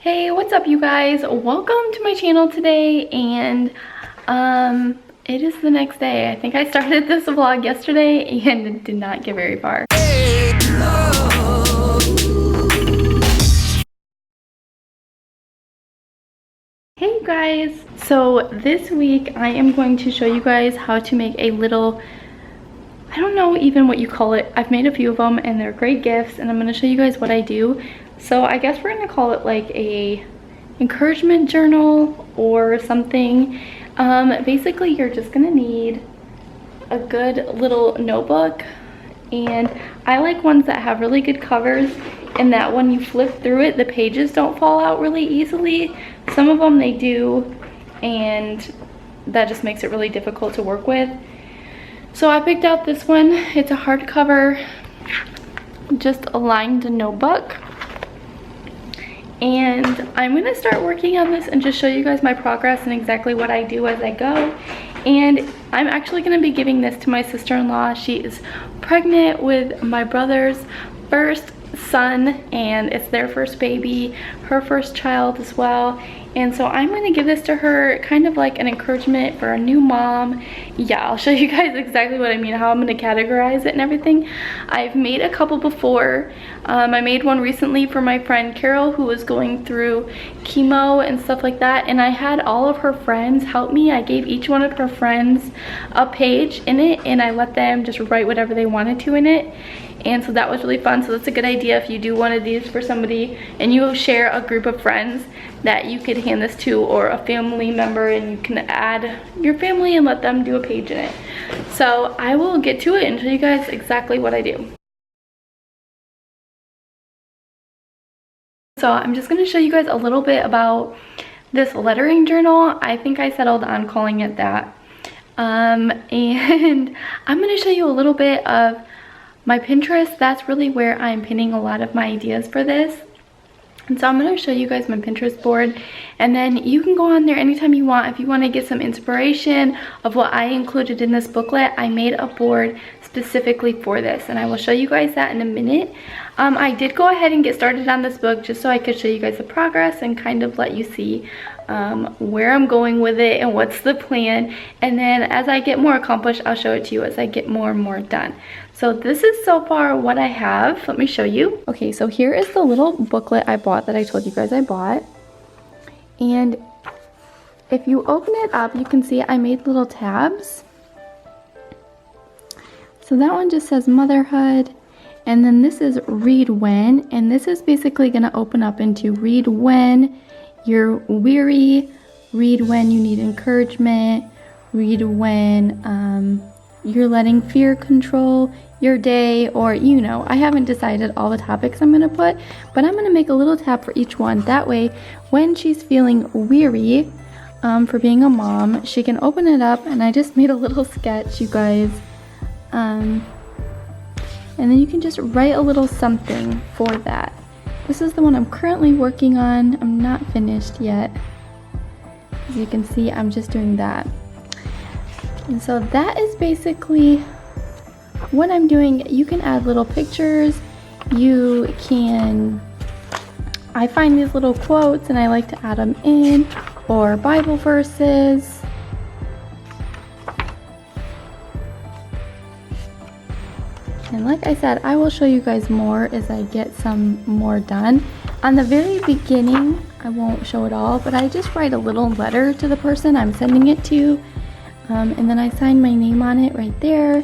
Hey, what's up you guys? Welcome to my channel today, and it is the next day. I think I started this vlog yesterday and it did not get very far. Hey guys! So this week I am going to show you guys how to make a little, I don't know even what you call it. I've made a few of them and they're great gifts, and I'm going to show you guys what I do. So I guess we're going to call it like a encouragement journal or something. Basically you're just gonna need a good little notebook, and I like ones that have really good covers and that when you flip through it the pages don't fall out really easily. Some of them they do, and that just makes it really difficult to work with. So I picked out this one. It's a hardcover, just a lined notebook. And I'm gonna start working on this and just show you guys my progress and exactly what I do as I go. And I'm actually gonna be giving this to my sister-in-law. She is pregnant with my brother's first son, and it's their first baby, her first child as well. And so I'm going to give this to her, kind of like an encouragement for a new mom. Yeah, I'll show you guys exactly what I mean, how I'm going to categorize it and everything. I've made a couple before. I made one recently for my friend Carol, who was going through chemo and stuff like that, and I had all of her friends help me. I gave each one of her friends a page in it, and I let them just write whatever they wanted to in it. And so that was really fun. So that's a good idea if you do one of these for somebody and you share a group of friends, that you could hand this to, or a family member, and you can add your family and let them do a page in it. So I will get to it and show you guys exactly what I do. So I'm just going to show you guys a little bit about this lettering journal. I think I settled on calling it that. And I'm going to show you a little bit of my Pinterest. That's really where I'm pinning a lot of my ideas for this. And so I'm going to show you guys my Pinterest board, and then you can go on there anytime you want. If you want to get some inspiration of what I included in this booklet, I made a board specifically for this, and I will show you guys that in a minute. I did go ahead and get started on this book just so I could show you guys the progress and kind of let you see where I'm going with it and what's the plan. And then as I get more accomplished, I'll show it to you as I get more and more done. So this is so far what I have. Let me show you. Okay, so here is the little booklet I bought that I told you guys I bought. And if you open it up, you can see I made little tabs. So that one just says motherhood. And then this is read when. And this is basically going to open up into read when you're weary, read when you need encouragement, read when you're letting fear control your day, or you know, I haven't decided all the topics I'm going to put, but I'm going to make a little tab for each one. That way when she's feeling weary for being a mom, she can open it up, and I just made a little sketch, you guys, and then you can just write a little something for that. This is the one I'm currently working on. I'm not finished yet. As you can see, I'm just doing that. And so that is basically what I'm doing. You can add little pictures. You can, I find these little quotes and I like to add them in, or Bible verses. And like I said, I will show you guys more as I get some more done. On the very beginning, I won't show it all, but I just write a little letter to the person I'm sending it to. And then I sign my name on it right there.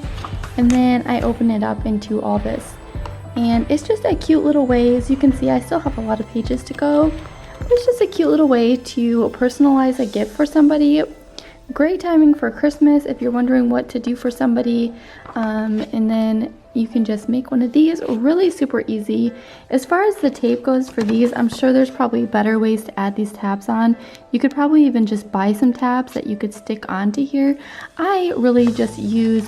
And then I open it up into all this. And it's just a cute little way. As you can see, I still have a lot of pages to go. But it's just a cute little way to personalize a gift for somebody. Great timing for Christmas if you're wondering what to do for somebody. And then you can just make one of these. Really super easy. As far as the tape goes for these, I'm sure there's probably better ways to add these tabs on. You could probably even just buy some tabs that you could stick onto here. I really just use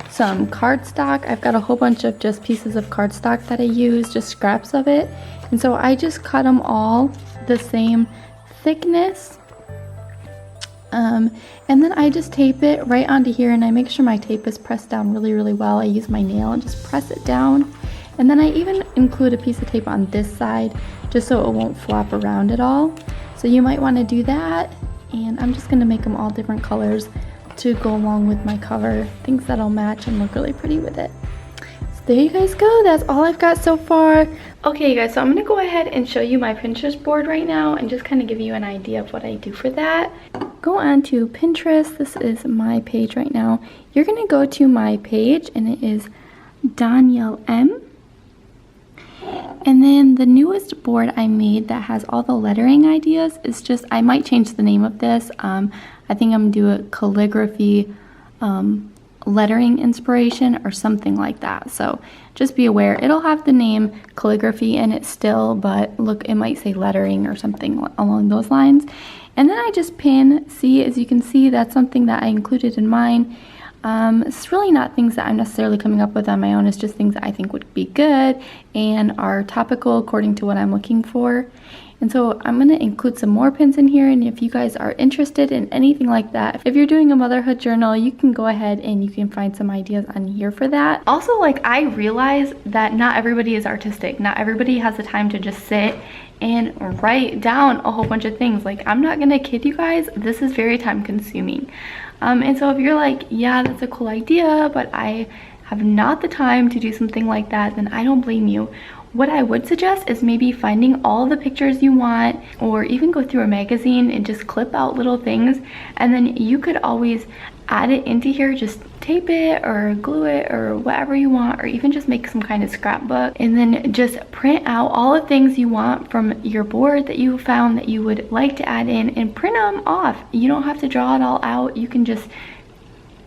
some cardstock. I've got a whole bunch of just pieces of cardstock that I use, just scraps of it. And so I just cut them all the same thickness. And then I just tape it right onto here, and I make sure my tape is pressed down really, really well. I use my nail and just press it down. And then I even include a piece of tape on this side just so it won't flop around at all. So you might want to do that. And I'm just going to make them all different colors to go along with my cover. Things that'll match and look really pretty with it. So there you guys go. That's all I've got so far. Okay, you guys, so I'm going to go ahead and show you my Pinterest board right now and just kind of give you an idea of what I do for that. Go on to Pinterest. This is my page right now. You're going to go to my page and it is Danielle M. And then the newest board I made that has all the lettering ideas is just, I might change the name of this. I think I'm gonna do a calligraphy lettering inspiration or something like that. So just be aware, it'll have the name calligraphy in it still, but look, it might say lettering or something along those lines. And then I just pin, see, as you can see, that's something that I included in mine. It's really not things that I'm necessarily coming up with on my own. It's just things that I think would be good and are topical according to what I'm looking for. And so I'm going to include some more pins in here, and if you guys are interested in anything like that, if you're doing a motherhood journal, you can go ahead and you can find some ideas on here for that. Also, like, I realize that not everybody is artistic. Not everybody has the time to just sit and write down a whole bunch of things. Like, I'm not gonna kid you guys, this is very time consuming. And so if you're like, yeah, that's a cool idea, but I have not the time to do something like that, then I don't blame you. What I would suggest is maybe finding all the pictures you want, or even go through a magazine and just clip out little things, and then you could always add it into here. Just tape it or glue it or whatever you want, or even just make some kind of scrapbook and then just print out all the things you want from your board that you found that you would like to add in, and print them off. You don't have to draw it all out. You can just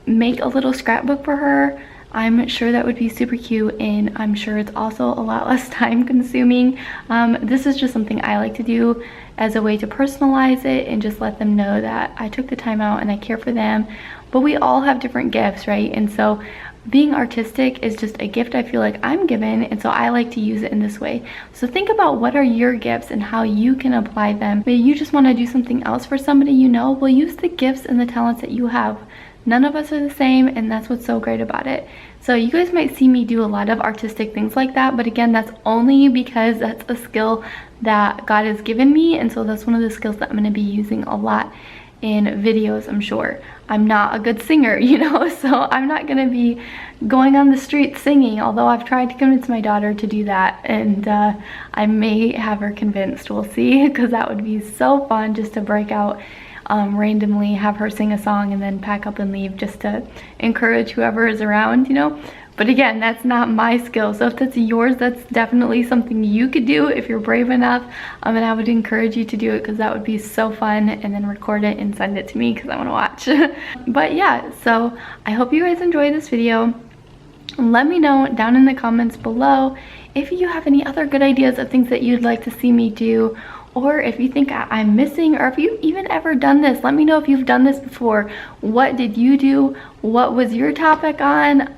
make a little scrapbook for her. I'm sure that would be super cute, and I'm sure it's also a lot less time consuming. This is just something I like to do as a way to personalize it and just let them know that I took the time out and I care for them. But we all have different gifts, right? And so being artistic is just a gift I feel like I'm given, and so I like to use it in this way. So think about what are your gifts and how you can apply them. Maybe you just want to do something else for somebody you know. Well, use the gifts and the talents that you have. None of us are the same, and that's what's so great about it. So you guys might see me do a lot of artistic things like that, but again, that's only because that's a skill that God has given me, and so that's one of the skills that I'm going to be using a lot in videos, I'm sure. I'm not a good singer, you know, so I'm not going to be going on the street singing, although I've tried to convince my daughter to do that, and I may have her convinced. We'll see, because that would be so fun just to break out randomly, have her sing a song and then pack up and leave, just to encourage whoever is around, you know. But again, that's not my skill. So if that's yours, that's definitely something you could do if you're brave enough. And I would encourage you to do it, because that would be so fun, and then record it and send it to me because I want to watch. But yeah, so I hope you guys enjoyed this video. Let me know down in the comments below if you have any other good ideas of things that you'd like to see me do, or if you think I'm missing, or if you've even ever done this. Let me know if you've done this before. What did you do? What was your topic on?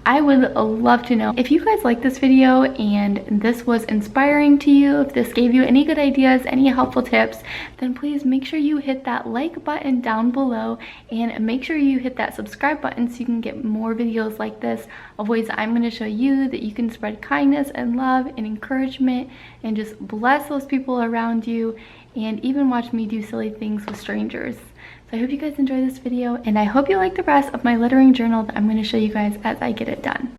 I would love to know. If you guys like this video and this was inspiring to you, if this gave you any good ideas, any helpful tips, then please make sure you hit that like button down below, and make sure you hit that subscribe button so you can get more videos like this of ways that I'm going to show you that you can spread kindness and love and encouragement and just bless those people around you, and even watch me do silly things with strangers. So I hope you guys enjoy this video, and I hope you like the rest of my lettering journal that I'm going to show you guys as I get it done.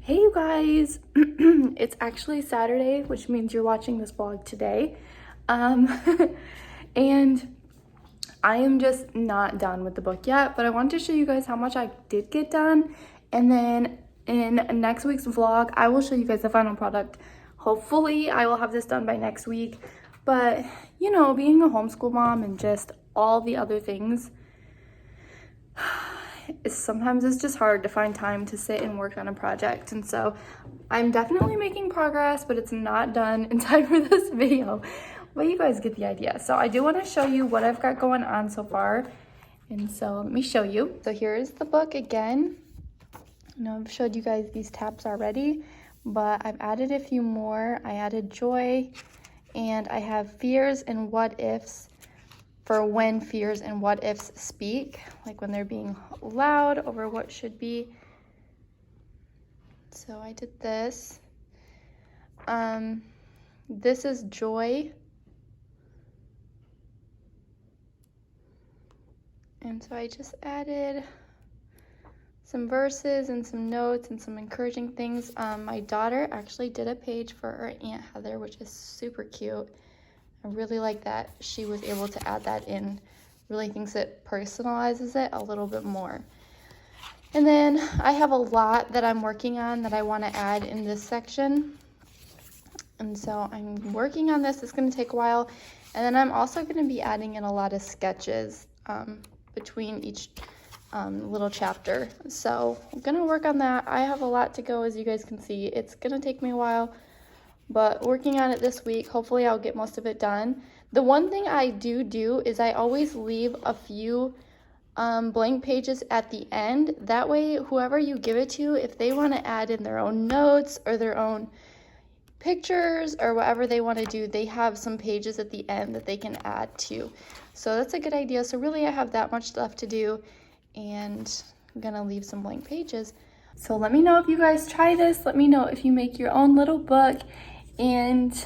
Hey you guys, it's actually Saturday, which means you're watching this vlog today. And I am just not done with the book yet, but I wanted to show you guys how much I did get done, and then in next week's vlog, I will show you guys the final product. Hopefully, I will have this done by next week. But, you know, being a homeschool mom and just all the other things, sometimes it's just hard to find time to sit and work on a project. And so I'm definitely making progress, but it's not done in time for this video. But you guys get the idea. So I do want to show you what I've got going on so far. And so let me show you. So here's the book again. I know I've showed you guys these tabs already, but I've added a few more. I added joy, and I have fears and what ifs for when fears and what ifs speak, like when they're being loud over what should be. So I did this. This is joy. And so I just added some verses and some notes and some encouraging things. My daughter actually did a page for her Aunt Heather, which is super cute. I really like that she was able to add that in. Really thinks it personalizes it a little bit more. And then I have a lot that I'm working on that I want to add in this section. And so I'm working on this. It's going to take a while. And then I'm also going to be adding in a lot of sketches between each little chapter. So I'm going to work on that. I have a lot to go, as you guys can see. It's going to take me a while, but working on it this week, hopefully I'll get most of it done. The one thing I do is I always leave a few blank pages at the end. That way, whoever you give it to, if they want to add in their own notes or their own pictures or whatever they want to do, they have some pages at the end that they can add to. So that's a good idea. So really I have that much left to do, and I'm gonna leave some blank pages. So let me know if you guys try this. Let me know if you make your own little book, and